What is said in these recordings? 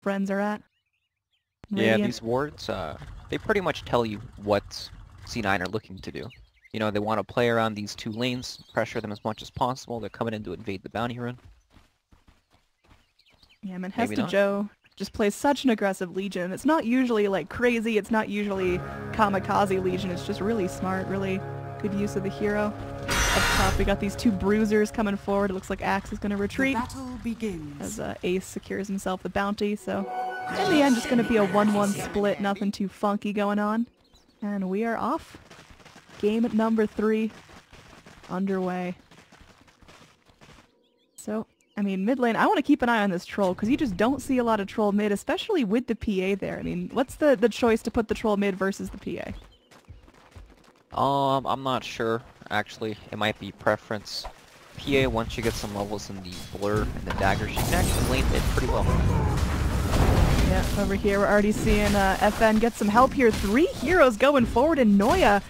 friends are at. Yeah, Radiant. these wards, they pretty much tell you what C9 are looking to do. You know, they want to play around these two lanes, pressure them as much as possible. They're coming in to invade the bounty run. Yeah, I mean, Maybe Hesta not. Joe just plays such an aggressive Legion. It's not usually like crazy, it's not usually kamikaze Legion, it's just really smart, really good use of the hero. Up top we got these two bruisers coming forward. It looks like Axe is going to retreat The battle begins. as Ace secures himself the bounty, so in the end just going to be a 1-1 split, nothing too funky going on. And we are off. Game number 3 underway. So, I mean, mid lane, I want to keep an eye on this troll because you just don't see a lot of troll mid, especially with the PA there. I mean, what's the choice to put the troll mid versus the PA? I'm not sure, actually. It might be preference. PA, once you get some levels in the blur and the dagger, she can actually lane mid pretty well. Yeah, over here we're already seeing FN get some help here. 3 heroes going forward, and Noya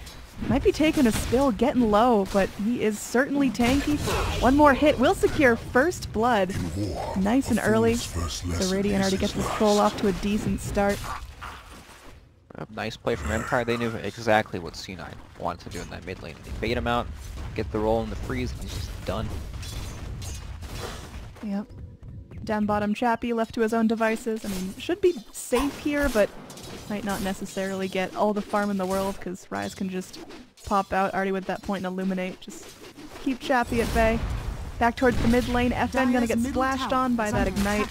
might be taking a spill, getting low, but he is certainly tanky. One more hit will secure first blood. Nice and early. So Radiant already gets this troll off to a decent start. Nice play from Empire. They knew exactly what C9 wanted to do in that mid lane. They bait him out, get the roll in the freeze, and he's just done. Yep. Down bottom Chappie left to his own devices. I mean, should be safe here, but might not necessarily get all the farm in the world because Ryze can just pop out already with that point and illuminate. Just keep Chappie at bay. Back towards the mid lane. FN gonna get splashed on by that ignite.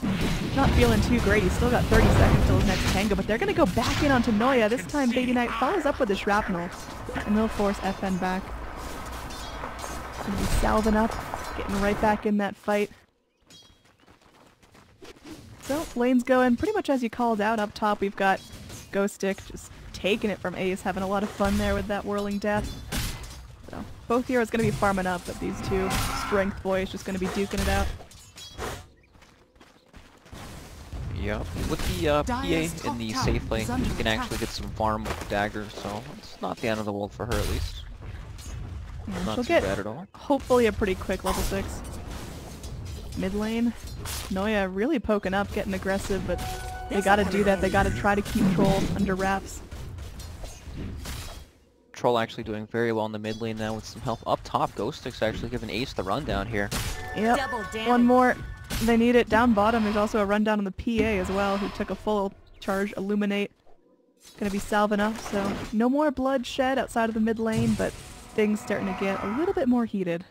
Not feeling too great. He's still got 30 seconds till his next tango, but they're gonna go back in onto Noya. This time Baby Knight follows up with the shrapnel, and they'll force FN back. Gonna be salving up, getting right back in that fight. So, lane's going pretty much as you called out. Up top we've got Ghost Stick just taking it from Ace, having a lot of fun there with that whirling death. So, both heroes going to be farming up, but these two strength boys just going to be duking it out. Yep. With the PA in the safe lane, she can actually get some farm with the dagger, so it's not the end of the world for her at least. Yeah, Not she'll too get bad at all. hopefully a pretty quick level 6. Mid lane, Noya really poking up, getting aggressive, but they gotta do that. They gotta try to keep Troll under wraps. Troll actually doing very well in the mid lane now with some help. Up top, Ghost Stick's actually giving Ace the rundown here. Yep, one more. They need it. Down bottom, there's also a rundown on the PA as well, who took a full charge Illuminate. Gonna be salving up, so no more bloodshed outside of the mid lane, but things starting to get a little bit more heated.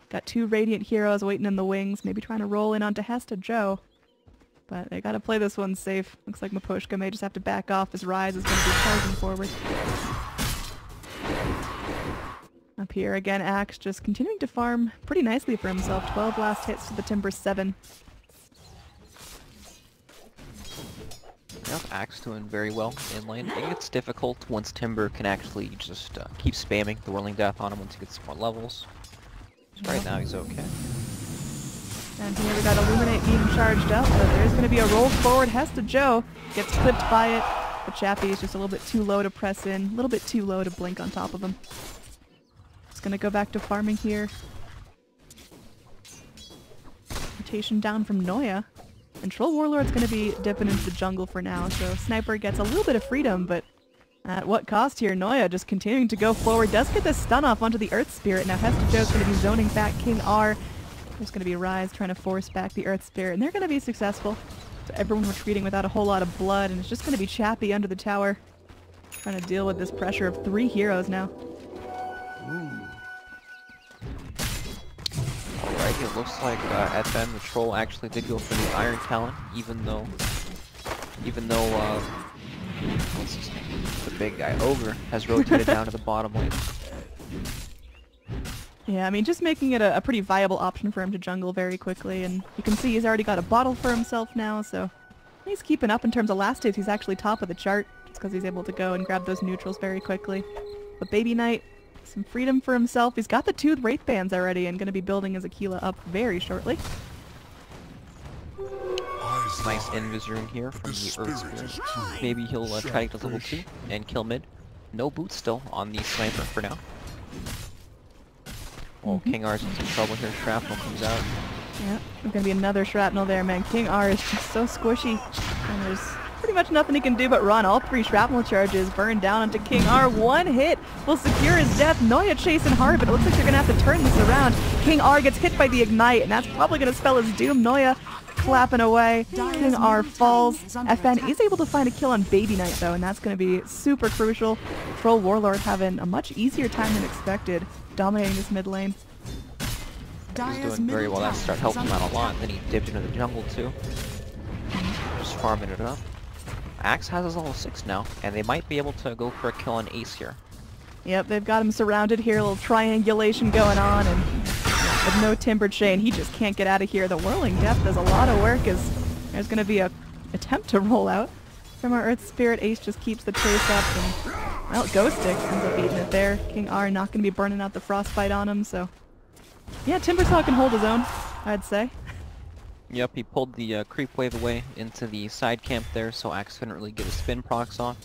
Got 2 Radiant heroes waiting in the wings, maybe trying to roll in onto Hesta Joe. But they gotta play this one safe. Looks like Miposhka may just have to back off as Ryze is gonna be charging forward. Up here again, Axe just continuing to farm pretty nicely for himself. 12 last hits to the Timber 7. Yep, Axe doing very well in lane. I think it's difficult once Timber can actually just keep spamming the whirling death on him once he gets some more levels. So right now he's okay. And here we got Illuminate being charged up, but there's going to be a roll forward. Hesta Joe gets clipped by it, but Chappie is just a little bit too low to press in, a little bit too low to blink on top of him. Just going to go back to farming here. Rotation down from Noya. And Troll Warlord's going to be dipping into the jungle for now, so Sniper gets a little bit of freedom, but at what cost here? Noya just continuing to go forward, does get the stun off onto the Earth Spirit. Now Hesta Joe's going to be zoning back King R. There's going to be Ryze trying to force back the Earth Spirit, and they're going to be successful. So everyone retreating without a whole lot of blood, and it's just going to be Chappie under the tower, trying to deal with this pressure of 3 heroes now. Alright, it looks like FN, the Troll, actually did go for the Iron Talon, even though what's his name? The big guy, Ogre, has rotated down to the bottom lane. Yeah, I mean, just making it a pretty viable option for him to jungle very quickly, and you can see he's already got a bottle for himself now, so he's keeping up in terms of last hits. He's actually top of the chart, just because he's able to go and grab those neutrals very quickly. But Baby Knight, some freedom for himself. He's got the 2 Wraith Bands already, and going to be building his Aquila up very shortly. Nice invis rune here from the Earth Spirit. Maybe he'll try to get to level 2 and kill mid. No boots still on the Sniper for now. Well, King R's in some trouble here. Shrapnel comes out. Yeah, there's going to be another shrapnel there, man. King R is just so squishy. And there's pretty much nothing he can do but run. All 3 shrapnel charges burn down onto King R. 1 hit will secure his death. Noya chasing hard, but it looks like they're going to have to turn this around. King R gets hit by the ignite, and that's probably going to spell his doom. Noya clapping away. King R falls. FN is able to find a kill on Baby Knight, though, and that's going to be super crucial. Troll Warlord having a much easier time than expected, dominating this mid lane. He's doing very well. That start helping him out a lot. Then he dipped into the jungle, too. Just farming it up. Axe has his level 6 now, and they might be able to go for a kill on Ace here. Yep, they've got him surrounded here, a little triangulation going on, and with no Timber Chain, he just can't get out of here. The Whirling Death does a lot of work as there's going to be a attempt to roll out from our Earth Spirit. Ace just keeps the chase up, and, well, Ghost Stick ends up beating it there. King R not going to be burning out the Frostbite on him, so yeah, Timbersaw can hold his own, I'd say. Yep, he pulled the creep wave away into the side camp there, so Axe couldn't really get his spin procs off.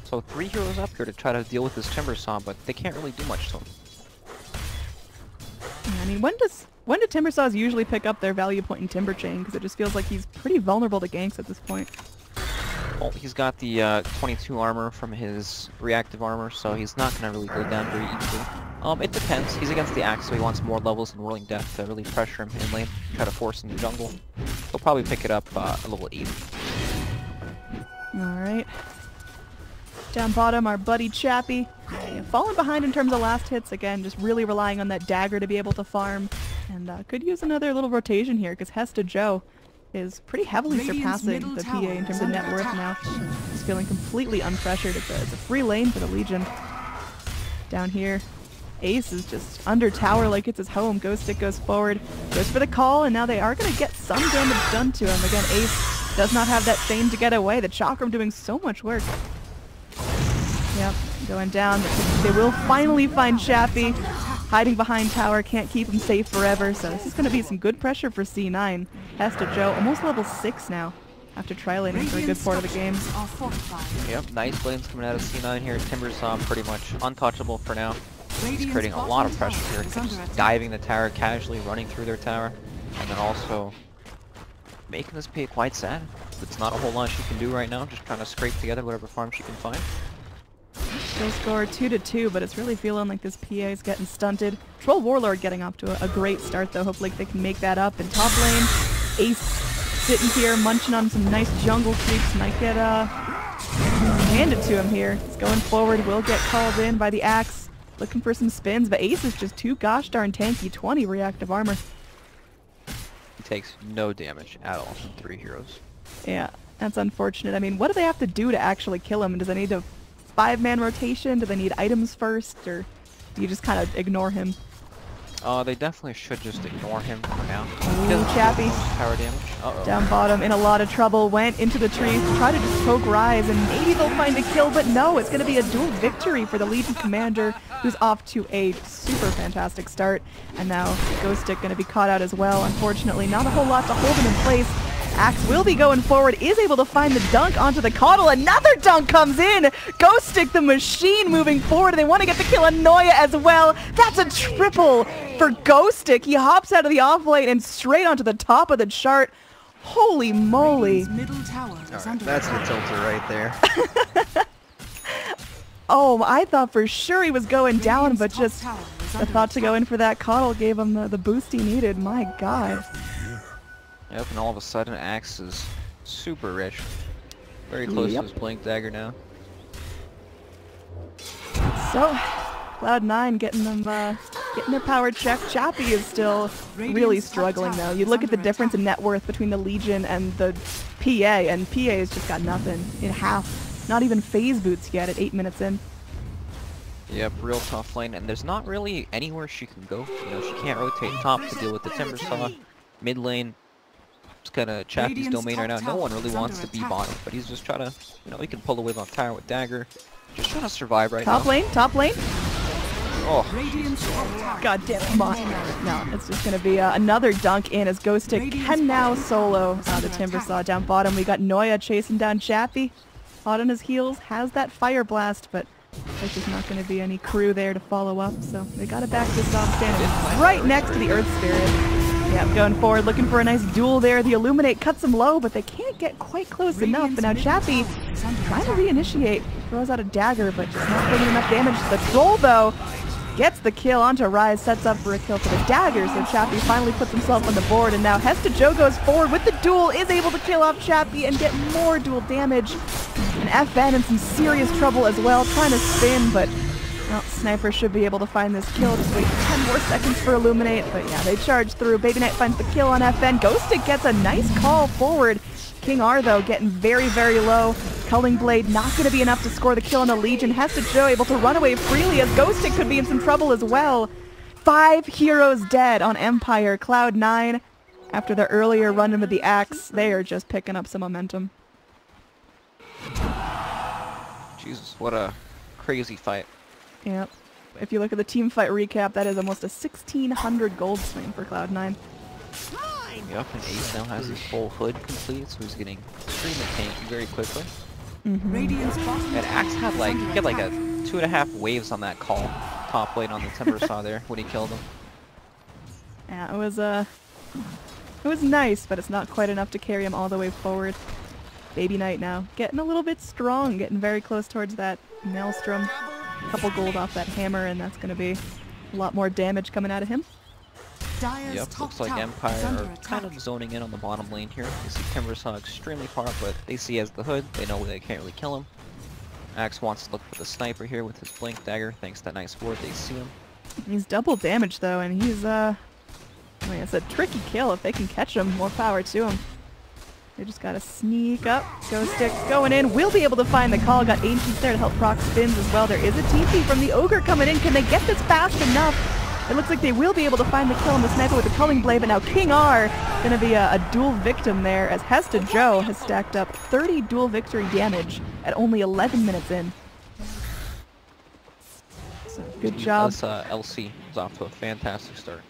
So 3 heroes up here to try to deal with this Timbersaw, but they can't really do much to him. Yeah, I mean, when do Timbersaws usually pick up their value point in Timber Chain? Because it just feels like he's pretty vulnerable to ganks at this point. Well, he's got the 22 armor from his reactive armor, so he's not going to really go down very easily. It depends. He's against the Axe, so he wants more levels and Whirling Death to really pressure him in lane, try to force him to jungle. He'll probably pick it up at level 8. Alright. Down bottom, our buddy Chappie. Yeah, falling behind in terms of last hits. Again, just really relying on that dagger to be able to farm. And could use another little rotation here, because Hesta Joe is pretty heavily surpassing the PA in terms of net worth now. He's feeling completely unpressured. It's a free lane for the Legion. Down here, Ace is just under tower like it's his home. Ghost Stick goes forward, goes for the call, and now they are going to get some damage done to him. Again, Ace does not have that Thane to get away. The Chakram doing so much work. Yep, going down. They will finally find Chappie. Hiding behind tower, can't keep him safe forever, so this is going to be some good pressure for C9. Hesta Joe, almost level 6 now, after tri-laning for a good part of the game. Yep, nice lanes coming out of C9 here. Timbersaw pretty much untouchable for now. He's creating a lot of pressure here, just diving the tower casually, running through their tower, and then also making this PA quite sad. It's not a whole lot she can do right now, just trying to scrape together whatever farm she can find. Still score 2-2, but it's really feeling like this PA is getting stunted. Troll Warlord getting off to a great start, though. Hopefully they can make that up. In top lane, Ace sitting here munching on some nice jungle creeps. Might get handed to him here. He's going forward, will get called in by the Axe. Looking for some spins, but Ace is just too gosh darn tanky. 20 reactive armor. He takes no damage at all from 3 heroes. Yeah, that's unfortunate. I mean, what do they have to do to actually kill him? Does they need to 5-man rotation? Do they need items first, or do you just kind of ignore him? They definitely should just ignore him for now. Ooh, Chappie. Power damage. Uh-oh. Down bottom, in a lot of trouble, went into the trees to try to just poke Rise, and maybe they'll find a kill, but no, it's going to be a dual victory for the Legion Commander, who's off to a super fantastic start. And now Ghost Stick going to be caught out as well. Unfortunately, not a whole lot to hold him in place. Axe will be going forward, is able to find the dunk onto the Coddle. Another dunk comes in! Ghost Stick the machine moving forward. They want to get the kill on Noya as well. That's a triple for Ghost Stick. He hops out of the offlane and straight onto the top of the chart. Holy moly. Right, that's the tilter right there. Oh, I thought for sure he was going down, but just the thought to go in for that Coddle gave him the boost he needed. My god. Yep, and all of a sudden Axe is super rich. Very close to his Blink Dagger now. So, Cloud9 getting their power check. Chappie is still really struggling though. You look at the difference in net worth between the Legion and the PA, and PA has just got nothing in half. Not even phase boots yet at 8 minutes in. Yep, real tough lane, and there's not really anywhere she can go. You know, she can't rotate top to deal with the Timbersaw. Mid lane, it's kind of Chappie's domain right now. No one really wants to be bottom, but he's just trying to, you know, he can pull the wave off tower with dagger. Just trying to survive right now. Top lane. Oh. God damn it, come on. No, it's just going to be another dunk in as Ghost Stick can now solo the Timbersaw. Down bottom, we got Noya chasing down Chappie. Hot on his heels, has that Fire Blast, but there's just not going to be any crew there to follow up, so they got to back this off, standing right next to the Earth Spirit. Yeah, going forward, looking for a nice duel there. The Illuminate cuts him low, but they can't get quite close enough. And now Chappie trying to reinitiate. Throws out a dagger, but just not bringing enough damage. The Troll, though, gets the kill onto Rise, sets up for a kill for the dagger. So Chappie finally puts himself on the board. And now Hesta Joe goes forward with the duel, is able to kill off Chappie and get more duel damage. And FN in some serious trouble as well, trying to spin, but well, Sniper should be able to find this kill. Just wait 10 more seconds for Illuminate. But yeah, they charge through. Baby Knight finds the kill on FN. Ghosted gets a nice call forward. King R, though, getting very, very low. Culling Blade not going to be enough to score the kill on the Legion. Hesta Joe able to run away freely as Ghosted could be in some trouble as well. 5 heroes dead on Empire. Cloud9, after their earlier run-in with the Axe, they are just picking up some momentum. Jesus, what a crazy fight. Yep. If you look at the team fight recap, that is almost a 1,600 gold swing for Cloud9. Yep, and Ace now has his full hood complete, so he's getting extremely tanky very quickly. And Axe had like, he had like a 2.5 waves on that call, top lane on the Timber Saw there when he killed him. Yeah, it was nice, but it's not quite enough to carry him all the way forward. Baby Knight now getting a little bit strong, getting very close towards that Maelstrom. Couple gold off that hammer, and that's going to be a lot more damage coming out of him. Yep, looks like Empire are kind of zoning in on the bottom lane here. You see Timbersaw extremely far, but they see as the hood, they know they can't really kill him. Axe wants to look for the sniper here with his blink dagger, thanks to that nice ward, they see him. He's double damaged though, and he's I mean, it's a tricky kill. If they can catch him, more power to him. They just gotta sneak up. Ghost Stick going in. We'll be able to find the call. Got Ancients there to help proc spins as well. There is a TP from the Ogre coming in. Can they get this fast enough? It looks like they will be able to find the kill on the Sniper with the Culling Blade, but now King R gonna be a dual victim there as Hesta Joe has stacked up 30 dual victory damage at only 11 minutes in. So good job. This LC is off to a fantastic start.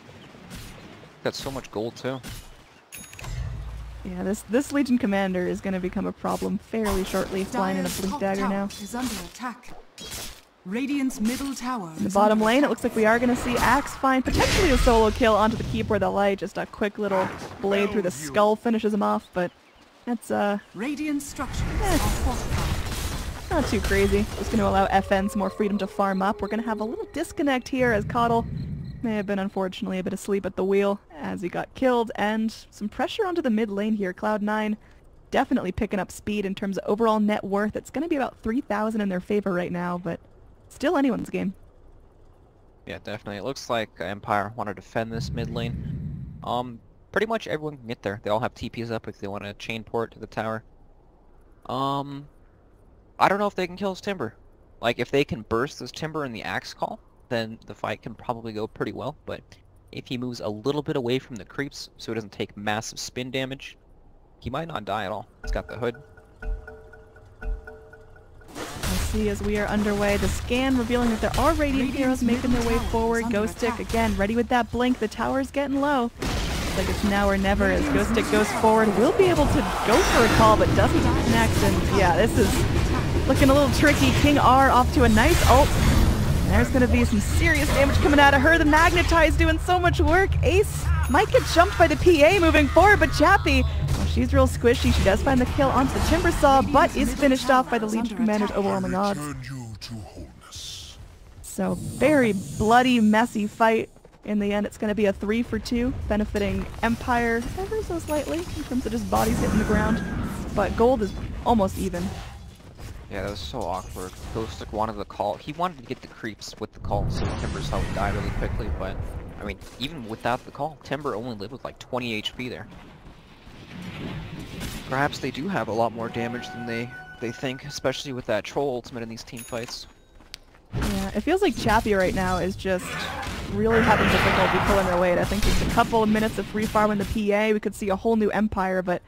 Got so much gold too. Yeah, this Legion Commander is going to become a problem fairly shortly, flying in a Blink Dagger now. Is under attack. Radiant's middle tower. In the bottom lane, it looks like we are going to see Axe find potentially a solo kill onto the Keeper of the Light. Just a quick little blade through the skull finishes him off, but that's Radiant structures are fortified. Not too crazy. Just going to allow FN some more freedom to farm up. We're going to have a little disconnect here as Coddle may have been unfortunately a bit asleep at the wheel as he got killed, and some pressure onto the mid lane here. Cloud9 definitely picking up speed in terms of overall net worth. It's going to be about 3,000 in their favor right now, but still anyone's game. Yeah, definitely. It looks like Empire want to defend this mid lane. Pretty much everyone can get there. They all have TPs up if they want to chain port to the tower. I don't know if they can kill his Timber. Like, if they can burst this Timber in the Axe call, then the fight can probably go pretty well, but if he moves a little bit away from the creeps so he doesn't take massive spin damage, he might not die at all. He's got the hood. We'll see as we are underway. The scan revealing that there are Radiant heroes making their way forward. Ghost Stick, again, ready with that blink. The tower's getting low. Looks like it's now or never as Ghost Stick goes forward. Will be able to go for a call, but doesn't connect, and yeah, this is looking a little tricky. King R off to a nice ult. There's going to be some serious damage coming out of her. The Magnetize doing so much work. Ace might get jumped by the PA moving forward, but Chappie, well, she's real squishy. She does find the kill onto the Timber Saw, but is finished off by the Legion Commander's overwhelming odds. So very bloody, messy fight. In the end, it's going to be a 3-for-2, benefiting Empire ever so slightly in terms of just bodies hitting the ground. But gold is almost even. Yeah, that was so awkward. Ghostic wanted the call. He wanted to get the creeps with the call so Timber's health would die really quickly, but I mean, even without the call, Timber only lived with like 20 HP there. Perhaps they do have a lot more damage than they think, especially with that troll ultimate in these team fights. Yeah, it feels like Chappie right now is just really having difficulty pulling her weight. I think just a couple of minutes of free farm in the PA, we could see a whole new Empire, but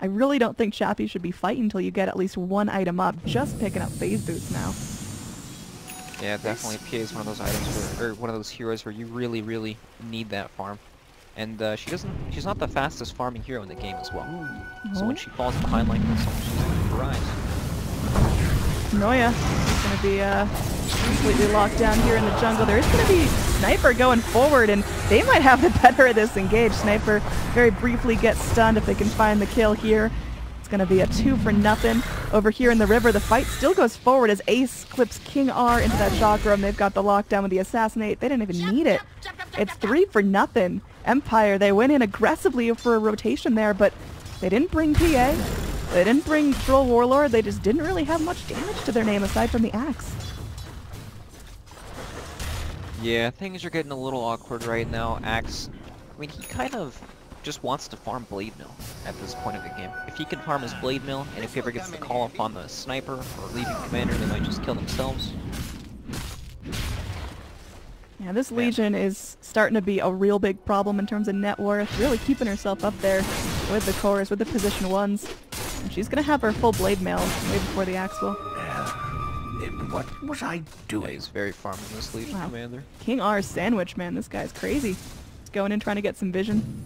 I really don't think Chappie should be fighting until you get at least one item up. Just picking up phase boots now. Yeah, definitely PA is one of those items where, or one of those heroes where you really, really need that farm. And she's not the fastest farming hero in the game as well. So when she falls behind like this, she's going to rise. Noya is going to be completely locked down here in the jungle. There is going to be Sniper going forward, and they might have the better of this engage. Sniper very briefly gets stunned if they can find the kill here. It's going to be a 2-for-0. Over here in the river, the fight still goes forward as Ace clips King R into that shock room. They've got the lockdown with the assassinate. They didn't even need it. It's 3-for-0. Empire, they went in aggressively for a rotation there, but they didn't bring PA. They didn't bring Troll Warlord. They just didn't really have much damage to their name aside from the axe. Yeah, things are getting a little awkward right now. Axe, I mean, he kind of just wants to farm Blade Mill at this point of the game. If he can farm his Blade Mill, and if he ever gets the call up on the Sniper or Legion Commander, they might just kill themselves. Yeah, this Legion is starting to be a real big problem in terms of net worth, really keeping herself up there with the cores, with the position 1s. And she's going to have her full Blade Mail way before the axe will. What was I doing? Yeah, he's very farming this Legion Commander. King R's sandwich, man. This guy's crazy. He's going in trying to get some vision.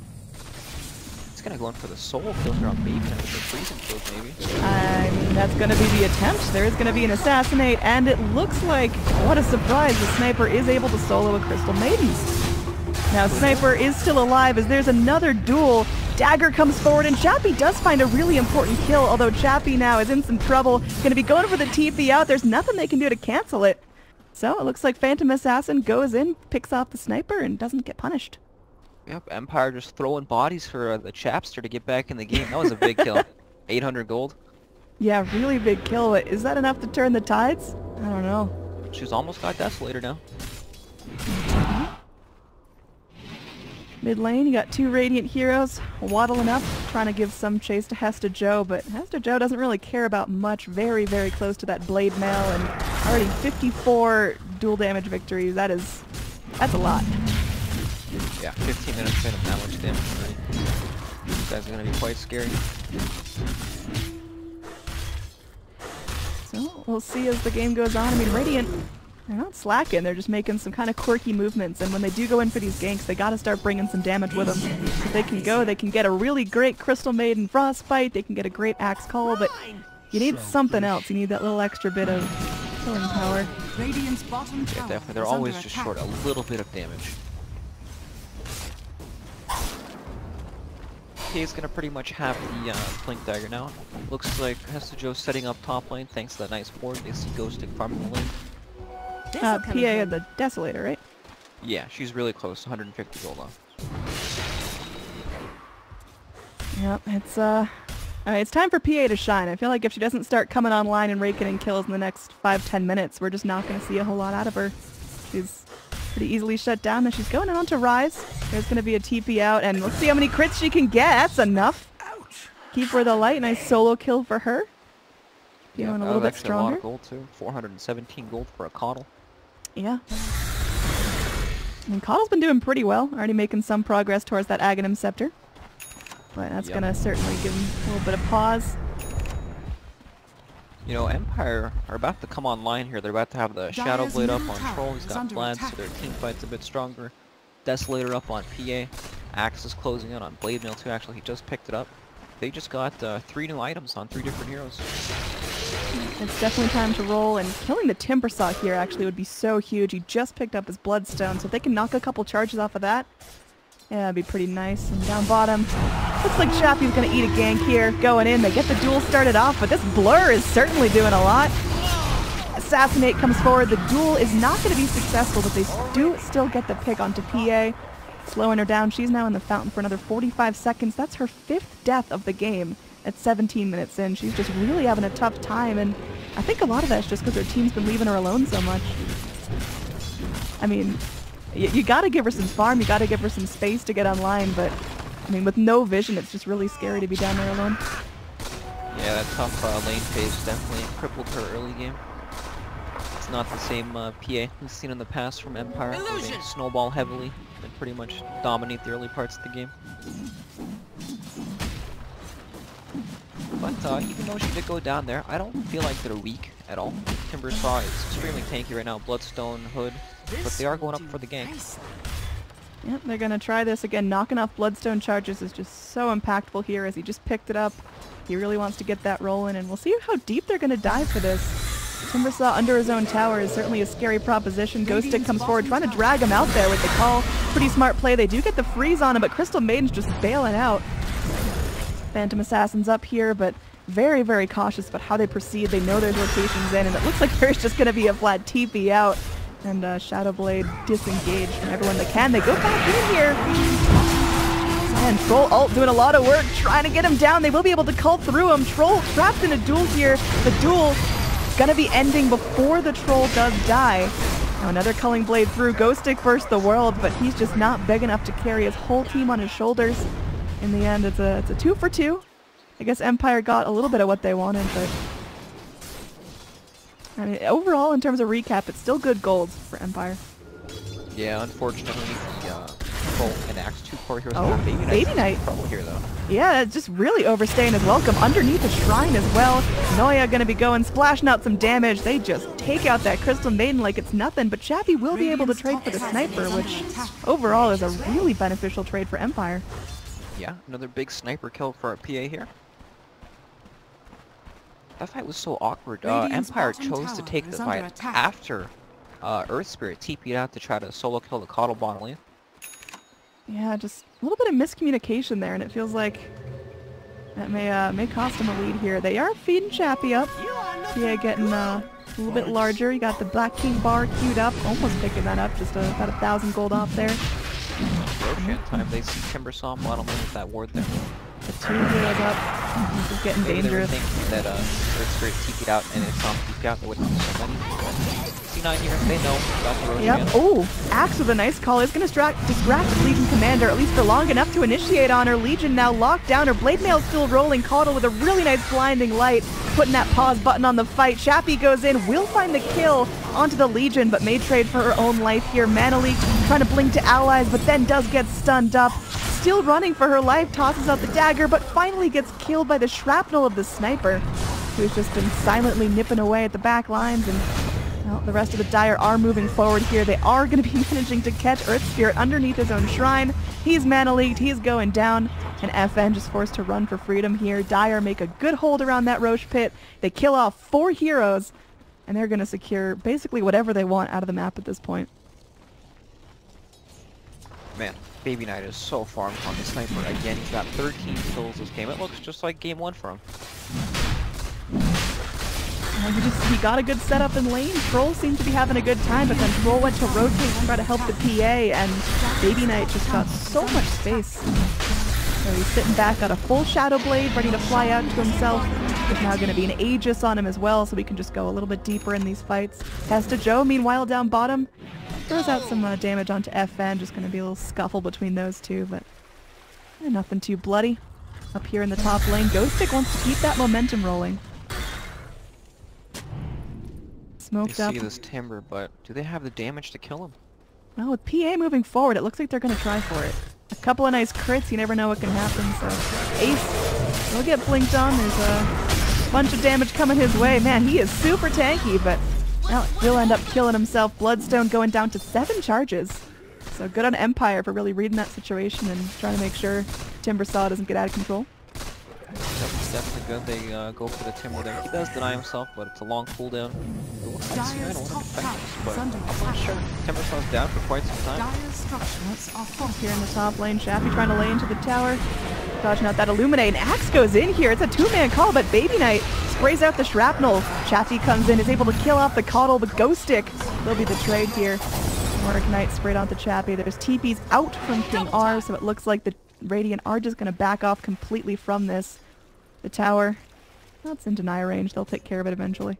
He's going to go in for the soul kill here on Baby and the freezing kills, maybe. I mean, that's going to be the attempt. There is going to be an assassinate, and it looks like, what a surprise, the Sniper is able to solo a Crystal Maiden. Now, Sniper is still alive as there's another duel. Dagger comes forward, and Chappie does find a really important kill, although Chappie now is in some trouble. Going to be going for the TP out. There's nothing they can do to cancel it. So it looks like Phantom Assassin goes in, picks off the Sniper, and doesn't get punished. Yep, Empire just throwing bodies for the Chapster to get back in the game. That was a big kill. 800 gold. Yeah, really big kill, but is that enough to turn the tides? I don't know. She's almost got Desolator now. Mid lane, you got 2 Radiant heroes waddling up, trying to give some chase to Hesta Joe, but Hesta Joe doesn't really care about much. Very, very close to that Blade Mail, and already 54 dual damage victories. That's a lot. Yeah, 15 minutes in of that much damage already. These guys are going to be quite scary. So, we'll see as the game goes on. I mean, Radiant, they're not slacking. They're just making some kind of quirky movements, and when they do go in for these ganks, they got to start bringing some damage with them. If they can go, they can get a really great Crystal Maiden Frostbite, they can get a great Axe Call, but you need something else. You need that little extra bit of killing power. Radiant's bottom tower Yeah, definitely. They're is always under just attack. short a little bit of damage. Kay's gonna pretty much have the Blink Dagger now. Looks like Hesta Joe's setting up top lane thanks to that nice board. They see Ghostic farming the lane. PA had the Desolator, right? Yeah, she's really close, 150 gold off. Yep, it's time for PA to shine. I feel like if she doesn't start coming online and raking in kills in the next 5-10 minutes, we're just not going to see a whole lot out of her. She's pretty easily shut down, and she's going on to Rise. There's going to be a TP out, and let's see how many crits she can get. That's enough. Ouch. Keep her the light. Nice solo kill for her. Feeling a little bit A lot stronger. of gold too. 417 gold for a Coddle. Yeah. I mean, Coddle's been doing pretty well. Already making some progress towards that Aghanim Scepter. But that's going to certainly give him a little bit of pause. You know, Empire are about to come online here. They're about to have the Shadow Dire's Blade up middle on tower Troll. He's is got under Blast, so attack. their team fight's a bit stronger. Desolator up on PA. Axe is closing in on Blade Mail too. Actually, he just picked it up. They just got 3 new items on 3 different heroes. It's definitely time to roll, and killing the Timbersaw here actually would be so huge. He just picked up his Bloodstone, so if they can knock a couple charges off of that, yeah, that'd be pretty nice. And down bottom, looks like Chappie's gonna eat a gank here. Going in, they get the duel started off, but this Blur is certainly doing a lot. Assassinate comes forward. The duel is not going to be successful, but they do still get the pick onto PA. Slowing her down. She's now in the fountain for another 45 seconds. That's her 5th death of the game at 17 minutes in. She's just really having a tough time, and I think a lot of that's just because her team's been leaving her alone so much. I mean, you got to give her some farm. You got to give her some space to get online, but I mean, with no vision, it's just really scary to be down there alone. Yeah, that tough lane phase definitely crippled her early game. It's not the same PA we've seen in the past from Empire, where they snowball heavily and pretty much dominate the early parts of the game. But even though she did go down there, I don't feel like they're weak at all. Timbersaw is extremely tanky right now, Bloodstone, Hood, but they are going up for the gank. Yep, they're going to try this again. Knocking off Bloodstone charges is just so impactful here as he just picked it up. He really wants to get that rolling, and we'll see how deep they're going to dive for this. Timbersaw under his own tower is certainly a scary proposition. Ghost Stick comes forward, trying to drag him out there with the call. Pretty smart play. They do get the freeze on him, but Crystal Maiden's just bailing out. Phantom Assassin's up here, but very, very cautious about how they proceed. They know there's rotations in, and it looks like there's just going to be a flat TP out. And Shadowblade disengaged from everyone that can. They go back in here. And Troll ult doing a lot of work, trying to get him down. They will be able to cull through him. Troll trapped in a duel here. The duel gonna be ending before the Troll does die. Now another Culling Blade through. Ghost Stick versus the world, but he's just not big enough to carry his whole team on his shoulders. In the end, it's a 2 for 2. I guess Empire got a little bit of what they wanted, but I mean, overall, in terms of recap, it's still good gold for Empire. Yeah, unfortunately, Troll and Axe 2 core heroes. Oh, Baby Knight. Trouble here, though. Yeah, it's just really overstaying his welcome. Underneath the shrine as well. Noya gonna be going, splashing out some damage. They just take out that Crystal Maiden like it's nothing, but Chappie will be able to trade for the sniper, which overall is a really beneficial trade for Empire. Yeah, another big sniper kill for our PA here. That fight was so awkward. Empire chose to take the fight after Earth Spirit TP'd out to try to solo kill the Coddle bottom lane. Yeah, just a little bit of miscommunication there, and it feels like that may cost him a lead here. They are feeding Chappie up. PA getting a little bit larger. You got the Black King bar queued up, almost picking that up, just about 1,000 gold off there. Roshan time, they see Timbersaw bottom lane with that ward there. The 2 heroes up. This is getting Maybe dangerous. they were thinking that Earth Spirit TP'd out and it's not TP'd out, there wouldn't be so many. But C9 here, they know about the Roshan. Yep. Oh, Axe with a nice call is going to distract Legion Commander, at least for long enough to initiate on her. Legion now locked down. Her Blade Mail still rolling. Coddle with a really nice blinding light, putting that pause button on the fight. Chappie goes in, will find the kill onto the Legion, but may trade for her own life here. Mana Leak trying to blink to allies, but then does get stunned up. Still running for her life, tosses out the dagger, but finally gets killed by the shrapnel of the sniper, who's just been silently nipping away at the back lines. And well, the rest of the Dire are moving forward here. They are going to be managing to catch Earth Spirit underneath his own shrine. He's mana leaked, he's going down, and FN just forced to run for freedom here. Dire make a good hold around that Roche pit. They kill off 4 heroes, and they're going to secure basically whatever they want out of the map at this point. Man, Baby Knight is so farmed on the sniper. Again, he's got 13 kills this game. It looks just like game 1 for him. He got a good setup in lane. Troll seemed to be having a good time, but then Troll went to rotate to try to help the PA, and Baby Knight just got so much space. So he's sitting back, got a full Shadow Blade ready to fly out to himself. There's now going to be an Aegis on him as well, so we can just go a little bit deeper in these fights. Testa Joe, meanwhile, down bottom, throws out some damage onto FN. Just going to be a little scuffle between those two, but nothing too bloody. Up here in the top lane, Ghost Stick wants to keep that momentum rolling. Smoked up. They see this Timber, but do they have the damage to kill him? Well, with PA moving forward, it looks like they're going to try for it. A couple of nice crits, you never know what can happen, so Ace will get blinked on. There's a bunch of damage coming his way. Man, he is super tanky, but well, he'll end up killing himself. Bloodstone going down to 7 charges. So good on Empire for really reading that situation and trying to make sure Timbersaw doesn't get out of control. That's definitely good. They go for the Timber there. He does deny himself, but it's a long cooldown. It looks like C9 will want to defend this, but I'm not sure. Timbersaw's down for quite some time. Here in the top lane, Chappie trying to lay into the tower. Dodging out that Illuminate, and Axe goes in here. It's a 2-man call, but Baby Knight sprays out the shrapnel. Chappie comes in, is able to kill off the Coddle with Ghost Stick. Will be the trade here. Mordic Knight sprayed onto Chappie. There's TPs out from King R, so it looks like the Radiant are just going to back off completely from this. The tower, that's in deny range. They'll take care of it eventually.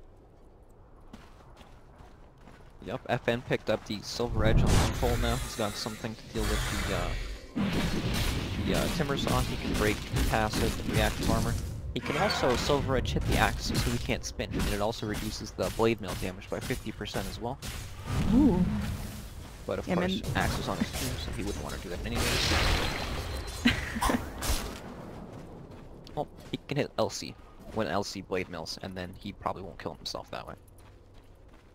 Yep, FN picked up the Silver Edge on his Troll now. He's got something to deal with the Timbersaw. He can break passive and reactive armor. He can also Silver Edge hit the Axe so he can't spin, and it also reduces the Blade Mail damage by 50% as well. Ooh. But of course, Axe is on his team, so he wouldn't want to do that anyways. Well, he can hit LC when LC Blade Mills, and then he probably won't kill himself that way.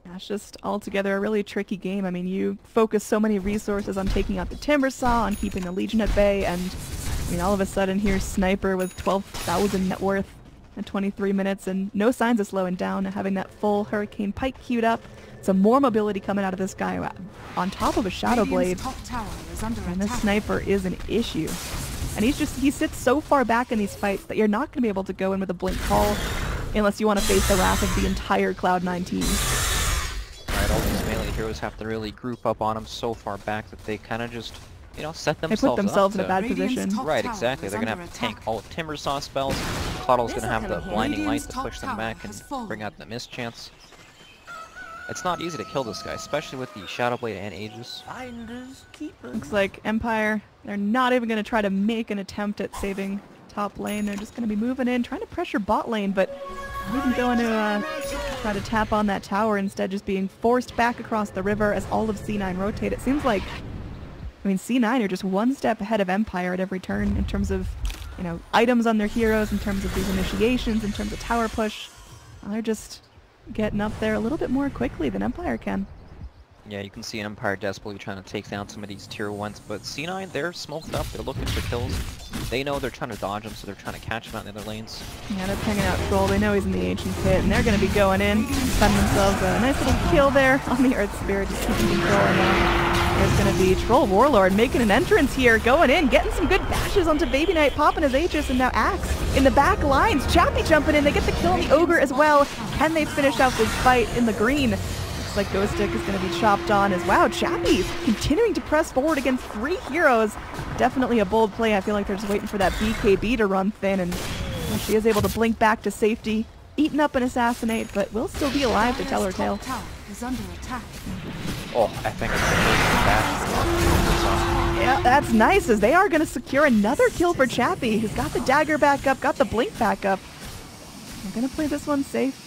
Yeah, it's just altogether a really tricky game. I mean, you focus so many resources on taking out the Timbersaw, on keeping the Legion at bay, and I mean, all of a sudden here's Sniper with 12,000 net worth. at 23 minutes, and no signs of slowing down, having that full Hurricane Pike queued up. Some more mobility coming out of this guy on top of a Shadow Blade. And this sniper is an issue. And he sits so far back in these fights that you're not going to be able to go in with a blink call unless you want to face the wrath of the entire Cloud9 team. Right, all these melee heroes have to really group up on him so far back that they kind of just, you know, set themselves They put themselves up in a bad position. Right, exactly. They're going to have to tank all of Timbersaw spells. Coddle's going to have the Blinding Light to push them back and bring out the mischance. It's not easy to kill this guy, especially with the Shadow Blade and Aegis. Looks like Empire, they're not even going to try to make an attempt at saving top lane. They're just going to be moving in, trying to pressure bot lane, but not even going to try to tap on that tower, instead just being forced back across the river as all of C9 rotate. It seems like, I mean, C9 are just one step ahead of Empire at every turn in terms of, you know, items on their heroes, in terms of these initiations, in terms of tower push. They're just getting up there a little bit more quickly than Empire can. Yeah, you can see Empire desperately trying to take down some of these tier 1s, but C9, they're smoked up, they're looking for kills. They know they're trying to dodge them, so they're trying to catch them out in the other lanes. Yeah, they're hanging out Troll. They know he's in the Ancient Pit, and they're going to be going in, finding themselves a nice little kill there on the Earth Spirit, just keeping control. And there's going to be Troll Warlord making an entrance here, going in, getting some good bashes onto Baby Knight, popping his Aegis, and now Axe in the back lines. Chappie jumping in, they get the kill on the Ogre as well. Can they finish out this fight in the green? Looks like Ghost Stick is going to be chopped on as wow. Chappie continuing to press forward against 3 heroes. Definitely a bold play. I feel like they're just waiting for that BKB to run thin, and she is able to blink back to safety, eaten up and assassinate, but will still be alive to tell her tale. Oh, I think it's the dash. Yeah, that's nice, as they are going to secure another kill for Chappie, who's got the dagger back up, got the blink back up. We're going to play this one safe.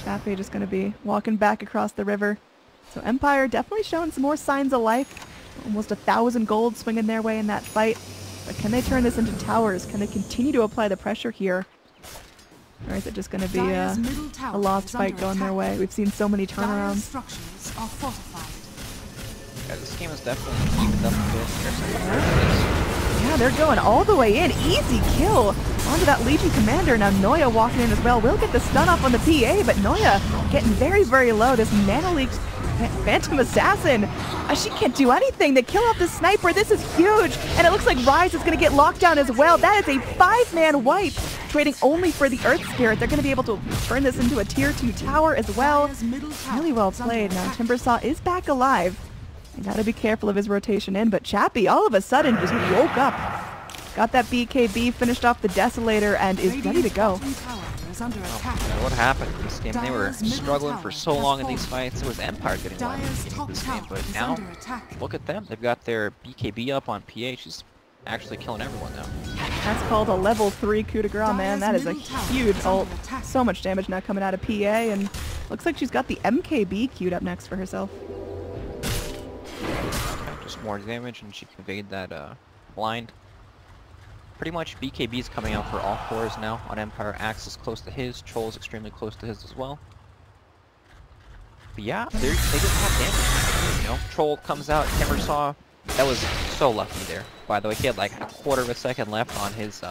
Chappie just going to be walking back across the river. So Empire definitely showing some more signs of life. Almost 1,000 gold swinging their way in that fight. But can they turn this into towers? Can they continue to apply the pressure here? Or is it just going to be a lost fight going their way? We've seen so many turnarounds. Yeah, this game is definitely evened up a bit. Yeah, they're going all the way in. Easy kill onto that Legion Commander. Now Noya walking in as well. Will get the stun off on the PA, but Noya getting very, very low. This Nano Leak Phantom Assassin, she can't do anything. They kill off the sniper. This is huge, and it looks like Rise is going to get locked down as well. That is a 5-man wipe, trading only for the Earth Spirit. They're going to be able to turn this into a tier 2 tower as well. Really well played. Now Timbersaw is back alive. You gotta be careful of his rotation in, but Chappie all of a sudden just woke up. Got that BKB, finished off the Desolator, and is ready to go. What happened in this game? They were struggling for so long in these fights. It was Empire getting won in this game, but now, look at them. They've got their BKB up on PA. She's actually killing everyone now. That's called a level 3 coup de grace, man. That is a huge ult. So much damage now coming out of PA, and looks like she's got the MKB queued up next for herself. Just more damage, and she can evade that blind. Pretty much BKB is coming out for all cores now on Empire. Axe is close to his, Troll is extremely close to his as well. But yeah, they just have damage. You know, Troll comes out, Timbersaw. That was so lucky there. By the way, he had like a quarter of a second left on his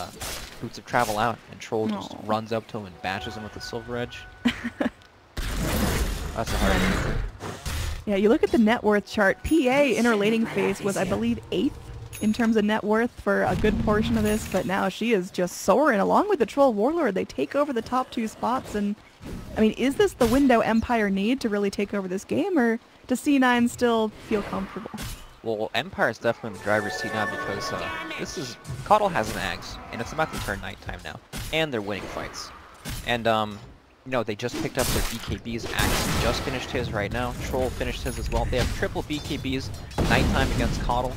Boots of Travel out, and Troll just runs up to him and bashes him with the Silver Edge. That's a hard one. Yeah, you look at the net worth chart. PA in her laning phase was, I believe, 8th in terms of net worth for a good portion of this, but now she is just soaring along with the Troll Warlord. They take over the top 2 spots, and I mean, is this the window Empire need to really take over this game, or does C9 still feel comfortable? Well, Empire is definitely in the driver's seat now because Coddle has an Axe, and it's about to turn nighttime now, and they're winning fights. And you know, they just picked up their BKBs. Axe just finished his right now. Troll finished his as well. They have triple BKBs nighttime against Coddle.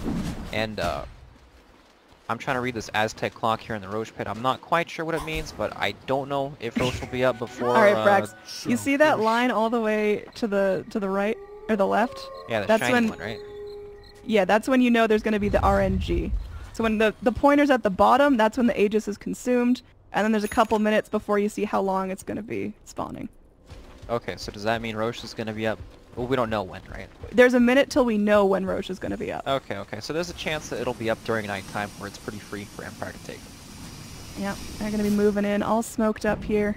And I'm trying to read this Aztec clock here in the Roche pit. I'm not quite sure what it means, but I don't know if Roche will be up before. All right, Frax. You see that line all the way to the right or the left? Yeah, that's shiny one, right? Yeah, that's when you know there's going to be the RNG. So when the pointer's at the bottom, that's when the Aegis is consumed. And then there's a couple minutes before you see how long it's going to be spawning. Okay, so does that mean Roche is going to be up? Well, we don't know when, right? There's a minute till we know when Roche is going to be up. Okay, okay. So there's a chance that it'll be up during nighttime where it's pretty free for Empire to take. Yep, they're going to be moving in, all smoked up here.